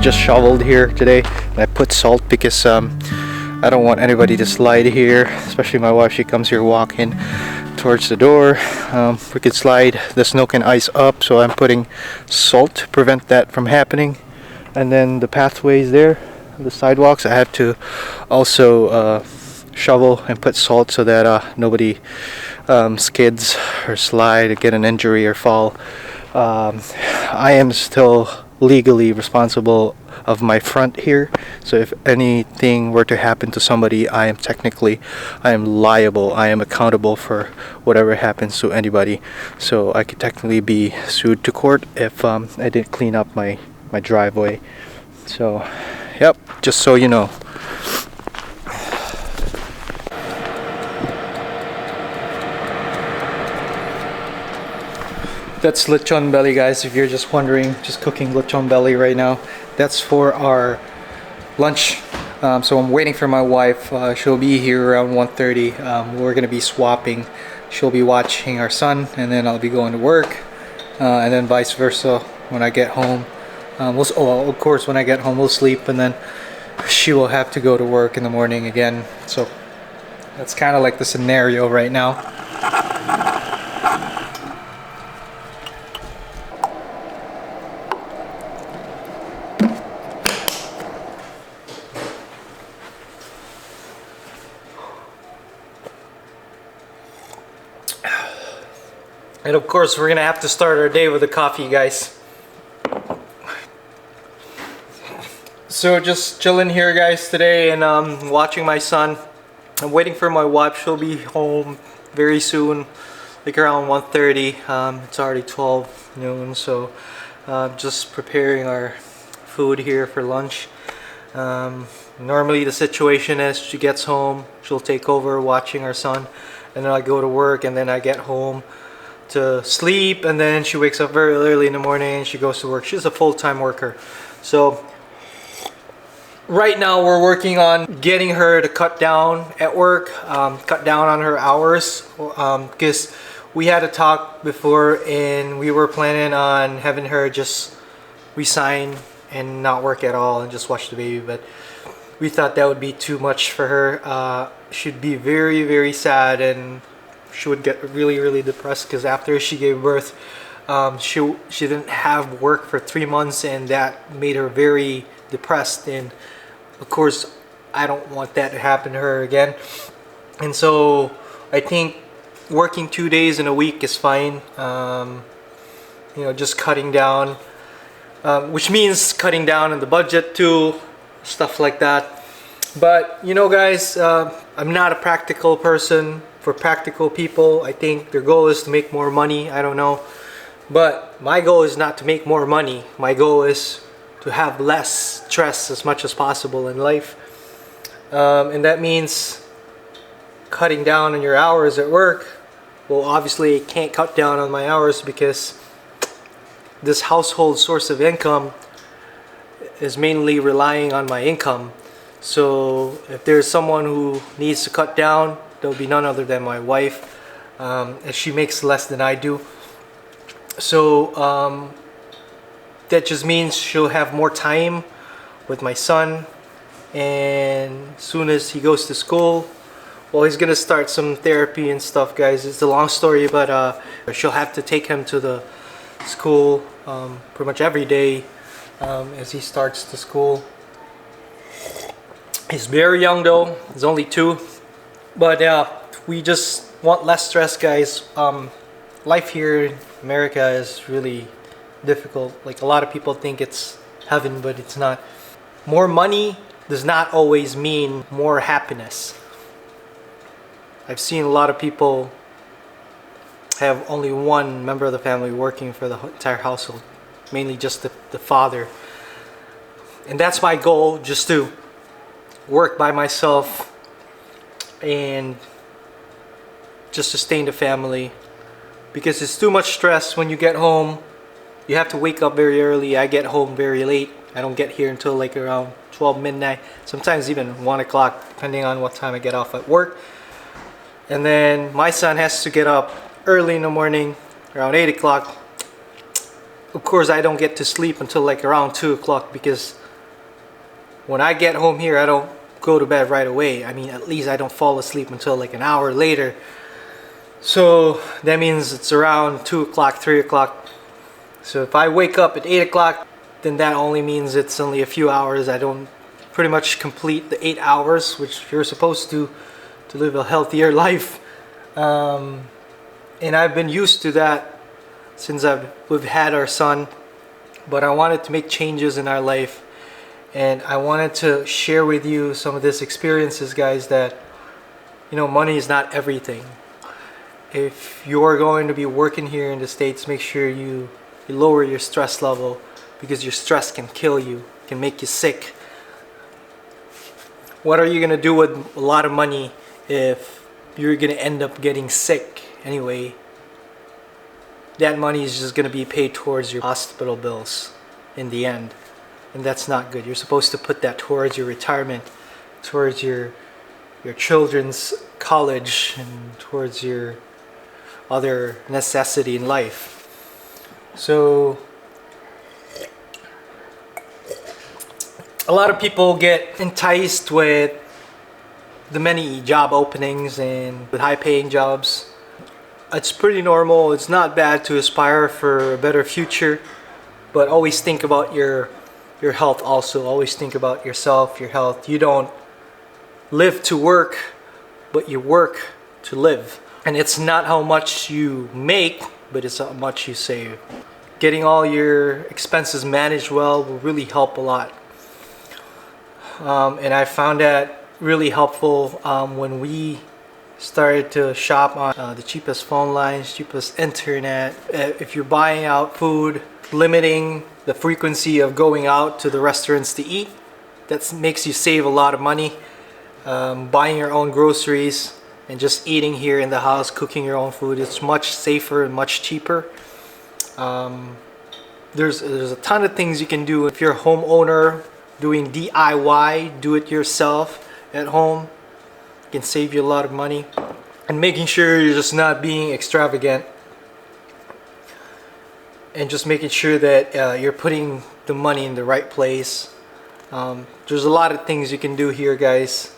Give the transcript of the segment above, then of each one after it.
just shoveled here today, and I put salt because I don't want anybody to slide here, especially my wife. She comes here walking towards the door. We could slide the snow can ice up, so I'm putting salt to prevent that from happening. And then the pathways there, the sidewalks, I have to also shovel and put salt so that nobody skids or slide or get an injury or fall. I am still legally responsible of my front here, so if anything were to happen to somebody, I am liable, I am accountable for whatever happens to anybody. So I could technically be sued to court if I didn't clean up my driveway. So yep, just so you know. That's lechon belly, guys, if you're just wondering. Just cooking lechon belly right now. That's for our lunch. So I'm waiting for my wife. She'll be here around 1:30. We're gonna be swapping. She'll be watching our son, and then I'll be going to work, and then vice versa when I get home. Of course, when I get home, we'll sleep, and then she will have to go to work in the morning again. So that's kind of like the scenario right now. And of course, we're gonna have to start our day with a coffee, guys. So just chilling here, guys, today, and watching my son. I'm waiting for my wife. She'll be home very soon, like around 1:30. It's already 12 noon, so just preparing our food here for lunch. Normally the situation is she gets home, she'll take over watching our son, and then I go to work, and then I get home to sleep, and then she wakes up very early in the morning and she goes to work. She's a full-time worker. So right now we're working on getting her to cut down at work, cut down on her hours, because we had a talk before and we were planning on having her just resign and not work at all and just watch the baby, but we thought that would be too much for her. She'd be very, very sad, and she would get really, really depressed, because after she gave birth, she didn't have work for 3 months, and that made her very depressed. And of course, I don't want that to happen to her again. And so I think working 2 days in a week is fine. You know, just cutting down, which means cutting down on the budget too, stuff like that. But you know, guys, I'm not a practical person. For practical people, I think their goal is to make more money. I don't know, but my goal is not to make more money. My goal is to have less stress as much as possible in life, and that means cutting down on your hours at work. Well, obviously I can't cut down on my hours because this household source of income is mainly relying on my income. So if there's someone who needs to cut down, there'll be none other than my wife, as she makes less than I do. So that just means she'll have more time with my son, and as soon as he goes to school, well, he's gonna start some therapy and stuff, guys. It's a long story, but she'll have to take him to the school pretty much every day as he starts to school. He's very young though, he's only 2. But we just want less stress, guys. Life here in America is really difficult. Like, a lot of people think it's heaven, but it's not. More money does not always mean more happiness. I've seen a lot of people have only one member of the family working for the entire household, mainly just the father. And that's my goal, just to work by myself and just sustain the family, because it's too much stress when you get home. You have to wake up very early. I get home very late. I don't get here until like around 12 midnight, sometimes even 1 o'clock, depending on what time I get off at work. And then my son has to get up early in the morning, around 8 o'clock. Of course, I don't get to sleep until like around 2 o'clock because when I get home here, I don't go to bed right away. I mean, at least I don't fall asleep until like an hour later. So that means it's around 2 o'clock, 3 o'clock. So if I wake up at 8 o'clock, then that only means it's only a few hours. I don't pretty much complete the 8 hours, which you're supposed to live a healthier life. And I've been used to that since we've had our son. But I wanted to make changes in our life. And I wanted to share with you some of these experiences, guys, that, you know, money is not everything. If you're going to be working here in the States, make sure you lower your stress level, because your stress can kill you, can make you sick. What are you going to do with a lot of money if you're going to end up getting sick anyway? That money is just going to be paid towards your hospital bills in the end. And that's not good. You're supposed to put that towards your retirement, towards your children's college, and towards your other necessity in life. So a lot of people get enticed with the many job openings and with high paying jobs. It's pretty normal. It's not bad to aspire for a better future, but always think about your health also. Always think about yourself, your health. You don't live to work, but you work to live. And it's not how much you make, but it's how much you save. Getting all your expenses managed well will really help a lot. And I found that really helpful when we started to shop on the cheapest phone lines, cheapest internet. If you're buying out food, limiting the frequency of going out to the restaurants to eat, that makes you save a lot of money. Buying your own groceries and just eating here in the house, cooking your own food, it's much safer and much cheaper. There's a ton of things you can do if you're a homeowner. Doing DIY, do it yourself at home, can save you a lot of money. And making sure you're just not being extravagant, and just making sure that you're putting the money in the right place. There's a lot of things you can do here, guys.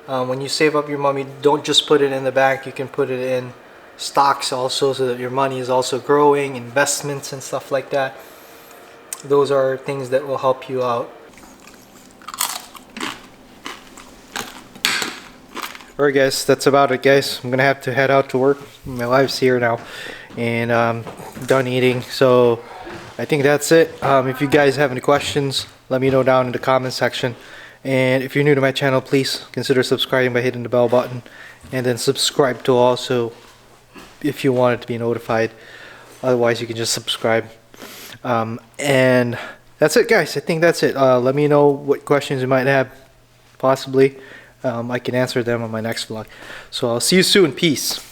When you save up your money, don't just put it in the bank. You can put it in stocks also, so that your money is also growing, investments and stuff like that. Those are things that will help you out. Alright guys, that's about it, guys. I'm gonna have to head out to work. My wife's here now, and I'm done eating, so I think that's it. If you guys have any questions, let me know down in the comment section. And if you're new to my channel, please consider subscribing by hitting the bell button, and then subscribe to also if you want it to be notified. Otherwise you can just subscribe. And that's it, guys. I think that's it. Let me know what questions you might have, possibly. I can answer them on my next vlog. So I'll see you soon. Peace.